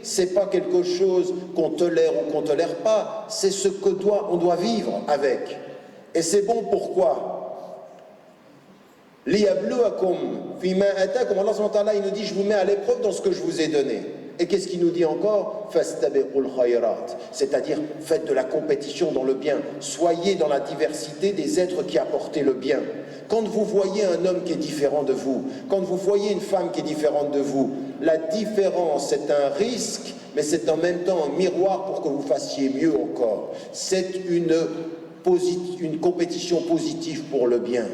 c'est pas quelque chose qu'on tolère ou qu'on tolère pas, c'est ce que on doit vivre avec. Et c'est bon pourquoi? Liyabluwakum fima atakum. Allah subhanahu wa ta'ala, il nous dit, je vous mets à l'épreuve dans ce que je vous ai donné. Et qu'est-ce qu'il nous dit encore? Fastabiqul khayrat, c'est-à-dire faites de la compétition dans le bien, soyez dans la diversité des êtres qui apportent le bien. Quand vous voyez un homme qui est différent de vous, quand vous voyez une femme qui est différente de vous, la différence c'est un risque, mais c'est en même temps un miroir pour que vous fassiez mieux encore. C'est une compétition positive pour le bien.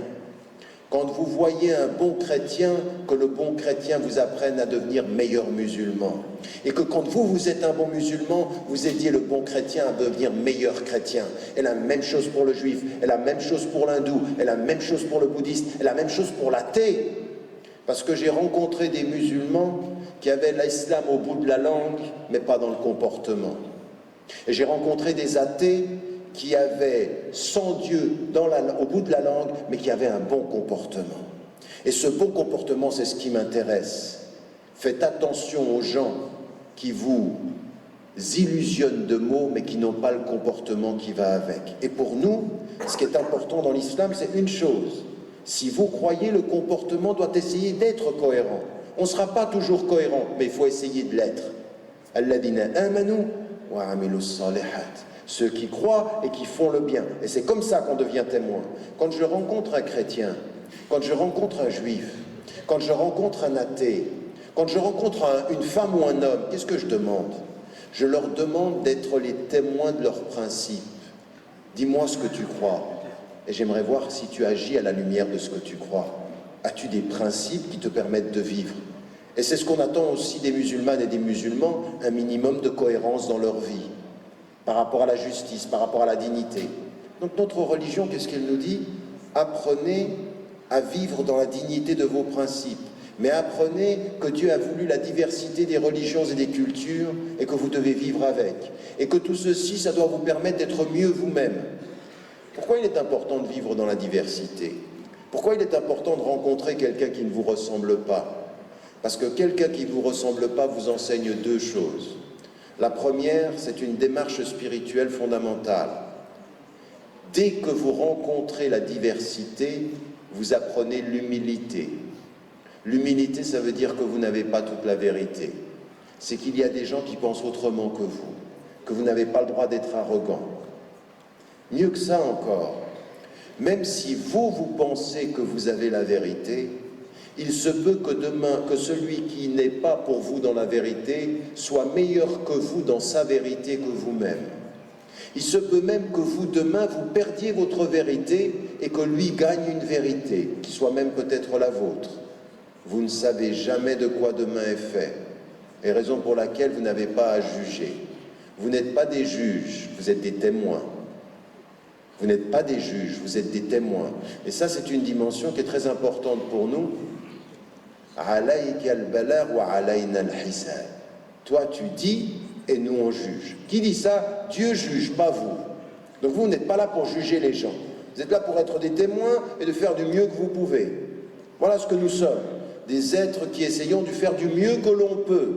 Quand vous voyez un bon chrétien, que le bon chrétien vous apprenne à devenir meilleur musulman. Et que quand vous êtes un bon musulman, vous aidiez le bon chrétien à devenir meilleur chrétien. Et la même chose pour le juif, et la même chose pour l'hindou, et la même chose pour le bouddhiste, et la même chose pour l'athée. Parce que j'ai rencontré des musulmans qui avaient l'islam au bout de la langue, mais pas dans le comportement. Et j'ai rencontré des athées qui avaient sans Dieu au bout de la langue, mais qui avaient un bon comportement. Et ce bon comportement, c'est ce qui m'intéresse. Faites attention aux gens qui vous illusionnent de mots, mais qui n'ont pas le comportement qui va avec. Et pour nous, ce qui est important dans l'islam, c'est une chose. Si vous croyez, le comportement doit essayer d'être cohérent. On ne sera pas toujours cohérent, mais il faut essayer de l'être. Alladina amanu wa amilus salihat. Ceux qui croient et qui font le bien. Et c'est comme ça qu'on devient témoin. Quand je rencontre un chrétien, quand je rencontre un juif, quand je rencontre un athée, quand je rencontre une femme ou un homme, qu'est-ce que je demande? Je leur demande d'être les témoins de leurs principes. Dis-moi ce que tu crois. Et j'aimerais voir si tu agis à la lumière de ce que tu crois. As-tu des principes qui te permettent de vivre? Et c'est ce qu'on attend aussi des musulmanes et des musulmans, un minimum de cohérence dans leur vie. Par rapport à la justice, par rapport à la dignité. Donc notre religion, qu'est-ce qu'elle nous dit? Apprenez à vivre dans la dignité de vos principes, mais apprenez que Dieu a voulu la diversité des religions et des cultures et que vous devez vivre avec. Et que tout ceci, ça doit vous permettre d'être mieux vous-même. Pourquoi il est important de vivre dans la diversité? Pourquoi il est important de rencontrer quelqu'un qui ne vous ressemble pas? Parce que quelqu'un qui ne vous ressemble pas vous enseigne deux choses. La première, c'est une démarche spirituelle fondamentale. Dès que vous rencontrez la diversité, vous apprenez l'humilité. L'humilité, ça veut dire que vous n'avez pas toute la vérité. C'est qu'il y a des gens qui pensent autrement que vous n'avez pas le droit d'être arrogant. Mieux que ça encore, même si vous pensez que vous avez la vérité, il se peut que demain, que celui qui n'est pas pour vous dans la vérité soit meilleur que vous dans sa vérité que vous-même. Il se peut même que vous, demain, vous perdiez votre vérité et que lui gagne une vérité, qui soit même peut-être la vôtre. Vous ne savez jamais de quoi demain est fait, et raison pour laquelle vous n'avez pas à juger. Vous n'êtes pas des juges, vous êtes des témoins. Vous n'êtes pas des juges, vous êtes des témoins. Et ça, c'est une dimension qui est très importante pour nous. Toi tu dis et nous on juge. Qui dit ça? Dieu juge, pas vous. Donc vous n'êtes pas là pour juger les gens. Vous êtes là pour être des témoins et de faire du mieux que vous pouvez. Voilà ce que nous sommes. Des êtres qui essayons de faire du mieux que l'on peut.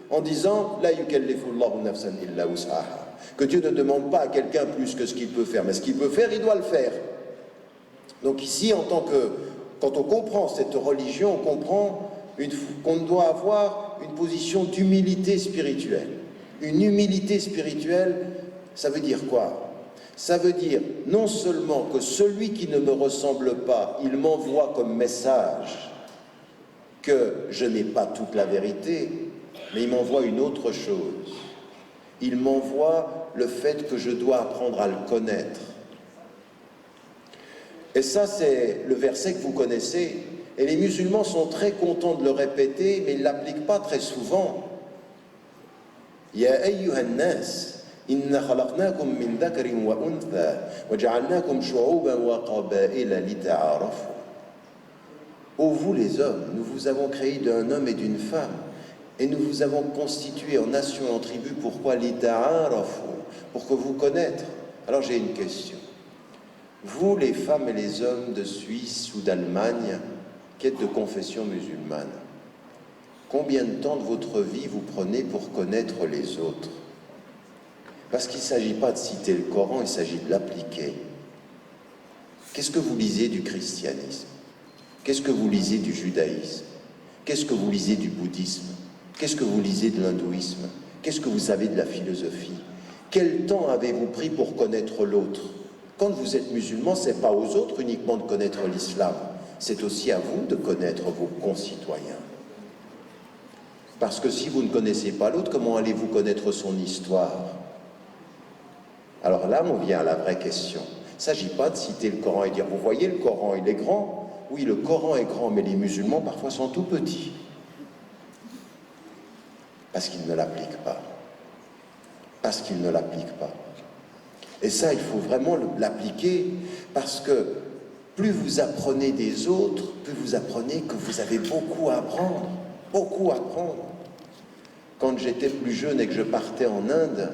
En disant La yukallifullahu nafsan illa wus'aha. Que Dieu ne demande pas à quelqu'un plus que ce qu'il peut faire. Mais ce qu'il peut faire, il doit le faire. Donc ici, quand on comprend cette religion, on comprend qu'on doit avoir une position d'humilité spirituelle. Une humilité spirituelle, ça veut dire quoi? Ça veut dire non seulement que celui qui ne me ressemble pas, il m'envoie comme message que je n'ai pas toute la vérité, mais il m'envoie une autre chose. Il m'envoie le fait que je dois apprendre à le connaître. Et ça, c'est le verset que vous connaissez. Et les musulmans sont très contents de le répéter, mais ils ne l'appliquent pas très souvent. Ya ayyuhan nas, inna khalaqnakum min dhakarin wa untha, wa ja'alnakum shu'uban wa qaba'ila lita'arafu. Ô vous les hommes, nous vous avons créé d'un homme et d'une femme, et nous vous avons constitué en nation et en tribu. Pourquoi lita'arafu? Pour que vous connaître. Alors j'ai une question. Vous, les femmes et les hommes de Suisse ou d'Allemagne, qui êtes de confession musulmane, Combien de temps de votre vie vous prenez pour connaître les autres? Parce qu'il ne s'agit pas de citer le Coran, il s'agit de l'appliquer. Qu'est-ce que vous lisez du christianisme? Qu'est-ce que vous lisez du judaïsme? Qu'est-ce que vous lisez du bouddhisme? Qu'est-ce que vous lisez de l'hindouisme? Qu'est-ce que vous savez de la philosophie? Quel temps avez-vous pris pour connaître l'autre? Quand vous êtes musulman, ce n'est pas aux autres uniquement de connaître l'islam, c'est aussi à vous de connaître vos concitoyens. Parce que si vous ne connaissez pas l'autre, comment allez-vous connaître son histoire? Alors là, on vient à la vraie question. Il ne s'agit pas de citer le Coran et dire, vous voyez, le Coran, il est grand. Oui, le Coran est grand, mais les musulmans, parfois, sont tout petits. Parce qu'ils ne l'appliquent pas. Parce qu'ils ne l'appliquent pas. Et ça, il faut vraiment l'appliquer, parce que plus vous apprenez des autres, plus vous apprenez que vous avez beaucoup à apprendre. Beaucoup à apprendre. Quand j'étais plus jeune et que je partais en Inde,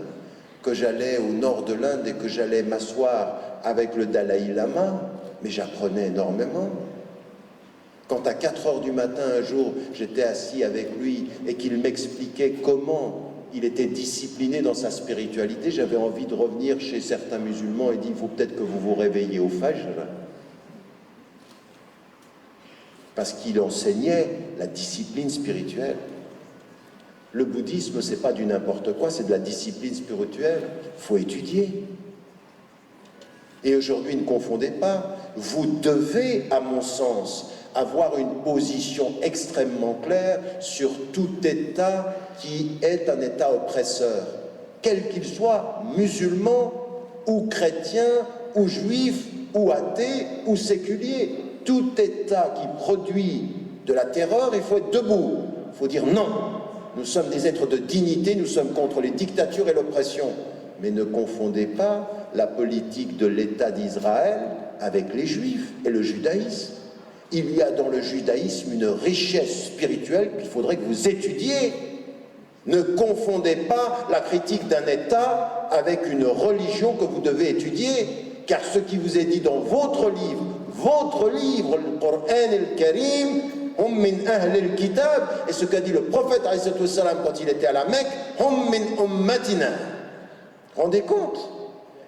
que j'allais au nord de l'Inde et que j'allais m'asseoir avec le Dalai Lama, mais j'apprenais énormément. Quand à 4 heures du matin, un jour, j'étais assis avec lui et qu'il m'expliquait comment il était discipliné dans sa spiritualité, j'avais envie de revenir chez certains musulmans et dire, il faut peut-être que vous vous réveillez au Fajr. Parce qu'il enseignait la discipline spirituelle. Le bouddhisme, c'est pas du n'importe quoi, c'est de la discipline spirituelle. Il faut étudier. Et aujourd'hui, ne confondez pas, vous devez, à mon sens, avoir une position extrêmement claire sur tout État qui est un État oppresseur, quel qu'il soit, musulman ou chrétien ou juif ou athée ou séculier. Tout État qui produit de la terreur, il faut être debout. Il faut dire non. Nous sommes des êtres de dignité, nous sommes contre les dictatures et l'oppression. Mais ne confondez pas la politique de l'État d'Israël avec les Juifs et le judaïsme. Il y a dans le judaïsme une richesse spirituelle qu'il faudrait que vous étudiez. Ne confondez pas la critique d'un État avec une religion que vous devez étudier, car ce qui vous est dit dans votre livre, le Coran al-Karim, hum min ahl al-kitab, et ce qu'a dit le prophète quand il était à la Mecque, hum min ummatina. Rendez compte?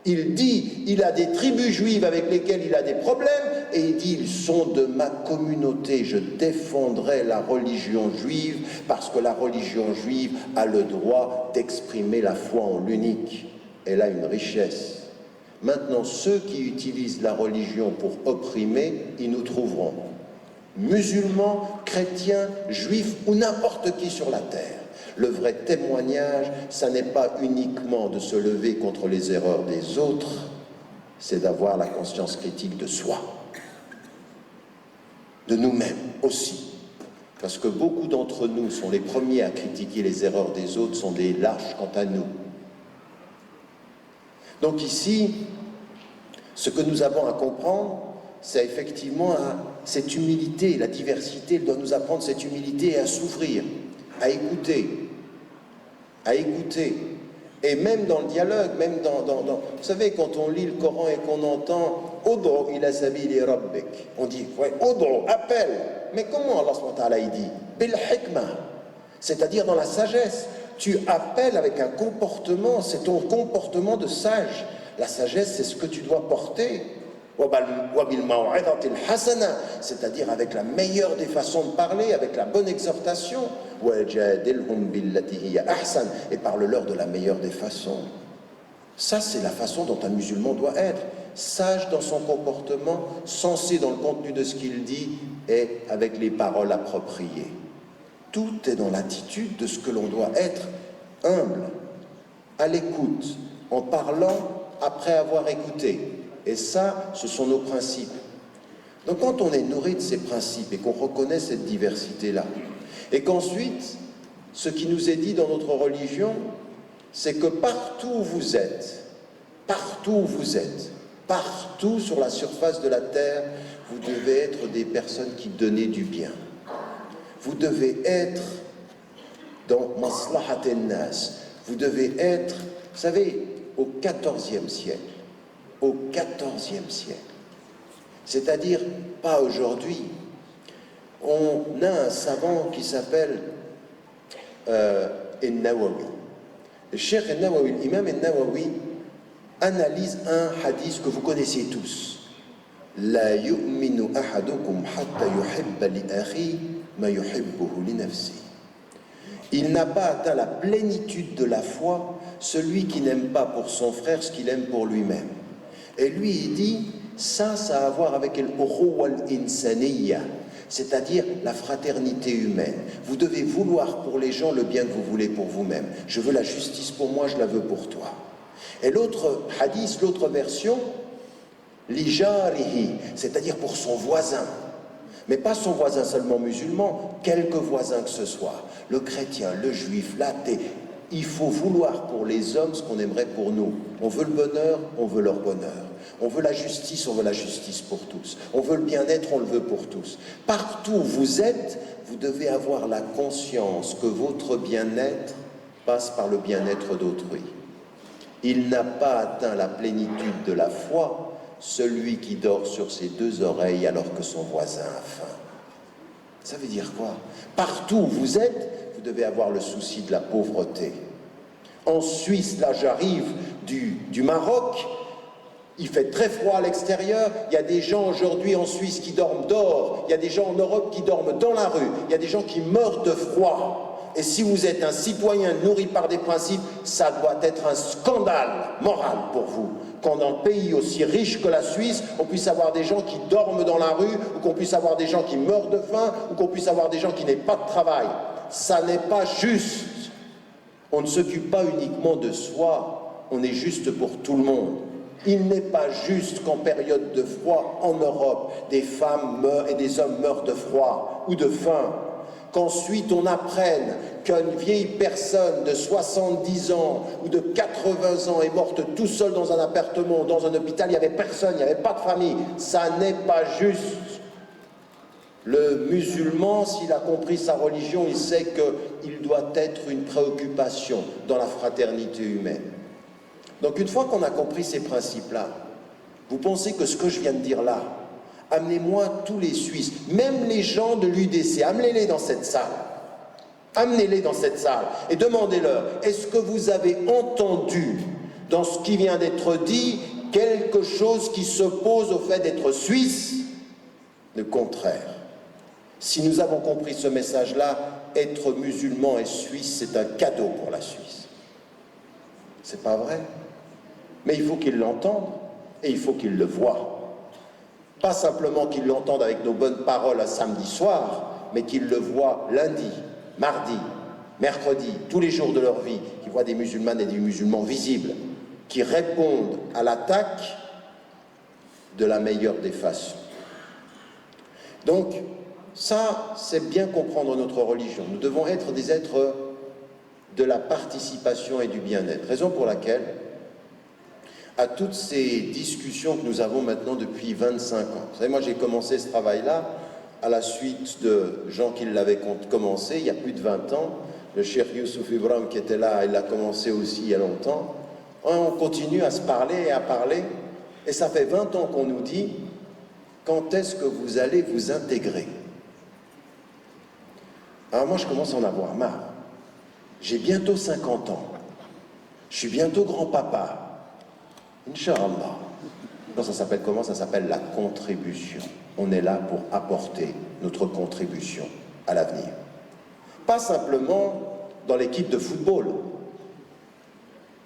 Il dit, il a des tribus juives avec lesquelles il a des problèmes, et il dit, ils sont de ma communauté, je défendrai la religion juive, parce que la religion juive a le droit d'exprimer la foi en l'unique. Elle a une richesse. Maintenant, ceux qui utilisent la religion pour opprimer, ils nous trouveront. Musulmans, chrétiens, juifs ou n'importe qui sur la terre. Le vrai témoignage, ça n'est pas uniquement de se lever contre les erreurs des autres, c'est d'avoir la conscience critique de soi, de nous-mêmes aussi. Parce que beaucoup d'entre nous sont les premiers à critiquer les erreurs des autres, sont des lâches quant à nous. Donc ici, ce que nous avons à comprendre, c'est effectivement cette humilité, la diversité, elle doit nous apprendre cette humilité à s'ouvrir, à écouter. Et même dans le dialogue, même vous savez, quand on lit le Coran et qu'on entend « Ud'u ila sabili rabbik », on dit ouais, « Ud'u », appelle. Mais comment Allah subhanahu wa ta'ala il dit « Bil hikmah », c'est-à-dire dans la sagesse. Tu appelles avec un comportement, c'est ton comportement de sage. La sagesse, c'est ce que tu dois porter. C'est-à-dire avec la meilleure des façons de parler, avec la bonne exhortation. Et parle-leur de la meilleure des façons. Ça, c'est la façon dont un musulman doit être. Sage dans son comportement, sensé dans le contenu de ce qu'il dit et avec les paroles appropriées. Tout est dans l'attitude de ce que l'on doit être, humble, à l'écoute, en parlant après avoir écouté. Et ça, ce sont nos principes. Donc quand on est nourri de ces principes et qu'on reconnaît cette diversité-là, et qu'ensuite, ce qui nous est dit dans notre religion, c'est que partout où vous êtes, partout sur la surface de la terre, vous devez être des personnes qui donnent du bien. Vous devez être dans maslahat al-nas. Vous devez être, vous savez, au XIVe siècle. Au XIVe siècle. C'est-à-dire, pas aujourd'hui. On a un savant qui s'appelle Nawawi. Le Cheikh Nawawi, l'imam Nawawi, analyse un hadith que vous connaissez tous. La yu'minu ahadukum hatta yuhibba li akhi ma yuhibbuhu li nafsi. Il n'a pas atteint la plénitude de la foi celui qui n'aime pas pour son frère ce qu'il aime pour lui-même. Et lui, il dit, ça a à voir avec al-ukhuwa al-insaniyya, c'est-à-dire la fraternité humaine. Vous devez vouloir pour les gens le bien que vous voulez pour vous-même. Je veux la justice pour moi, je la veux pour toi. Et l'autre hadith, l'autre version, li jarihi, c'est-à-dire pour son voisin. Mais pas son voisin seulement musulman, quelque voisin que ce soit. Le chrétien, le juif, l'athée. Il faut vouloir pour les hommes ce qu'on aimerait pour nous. On veut le bonheur, on veut leur bonheur. On veut la justice, on veut la justice pour tous. On veut le bien-être, on le veut pour tous. Partout où vous êtes, vous devez avoir la conscience que votre bien-être passe par le bien-être d'autrui. Il n'a pas atteint la plénitude de la foi, celui qui dort sur ses deux oreilles alors que son voisin a faim. Ça veut dire quoi? Partout où vous êtes, vous devez avoir le souci de la pauvreté. En Suisse, là j'arrive du Maroc, il fait très froid à l'extérieur, il y a des gens aujourd'hui en Suisse qui dorment dehors, il y a des gens en Europe qui dorment dans la rue, il y a des gens qui meurent de froid. Et si vous êtes un citoyen nourri par des principes, ça doit être un scandale moral pour vous. Qu'en un pays aussi riche que la Suisse, on puisse avoir des gens qui dorment dans la rue, ou qu'on puisse avoir des gens qui meurent de faim, ou qu'on puisse avoir des gens qui n'aient pas de travail. Ça n'est pas juste. On ne s'occupe pas uniquement de soi, on est juste pour tout le monde. Il n'est pas juste qu'en période de froid, en Europe, des femmes meurent et des hommes meurent de froid ou de faim. Qu'ensuite on apprenne qu'une vieille personne de 70 ans ou de 80 ans est morte tout seul dans un appartement, dans un hôpital, il n'y avait personne, il n'y avait pas de famille. Ça n'est pas juste. Le musulman, s'il a compris sa religion, il sait qu'il doit être une préoccupation dans la fraternité humaine. Donc une fois qu'on a compris ces principes-là, vous pensez que ce que je viens de dire là, amenez-moi tous les Suisses, même les gens de l'UDC, amenez-les dans cette salle. Amenez-les dans cette salle et demandez-leur, est-ce que vous avez entendu dans ce qui vient d'être dit quelque chose qui s'oppose au fait d'être Suisse? Le contraire. Si nous avons compris ce message-là, être musulman et Suisse, c'est un cadeau pour la Suisse. C'est pas vrai? Mais il faut qu'ils l'entendent et il faut qu'ils le voient. Pas simplement qu'ils l'entendent avec nos bonnes paroles un samedi soir, mais qu'ils le voient lundi, mardi, mercredi, tous les jours de leur vie, qu'ils voient des musulmanes et des musulmans visibles, qui répondent à l'attaque de la meilleure des façons. Donc, ça, c'est bien comprendre notre religion. Nous devons être des êtres de la participation et du bien-être. Raison pour laquelle, à toutes ces discussions que nous avons maintenant depuis 25 ans, vous savez, moi j'ai commencé ce travail-là à la suite de gens qui l'avaient commencé il y a plus de 20 ans. Le Cheikh Youssouf Ibrahim qui était là, il l'a commencé aussi il y a longtemps. On continue à se parler et à parler, et ça fait 20 ans qu'on nous dit quand est-ce que vous allez vous intégrer? Alors moi je commence à en avoir marre. J'ai bientôt 50 ans. Je suis bientôt grand-papa. Inch'Allah. Non, ça s'appelle comment? Ça s'appelle la contribution. On est là pour apporter notre contribution à l'avenir. Pas simplement dans l'équipe de football.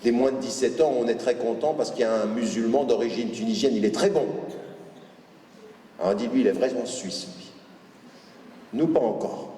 Les moins de 17 ans, on est très content parce qu'il y a un musulman d'origine tunisienne, il est très bon. Alors on dit, lui, il est vraiment suisse, lui. Nous, pas encore.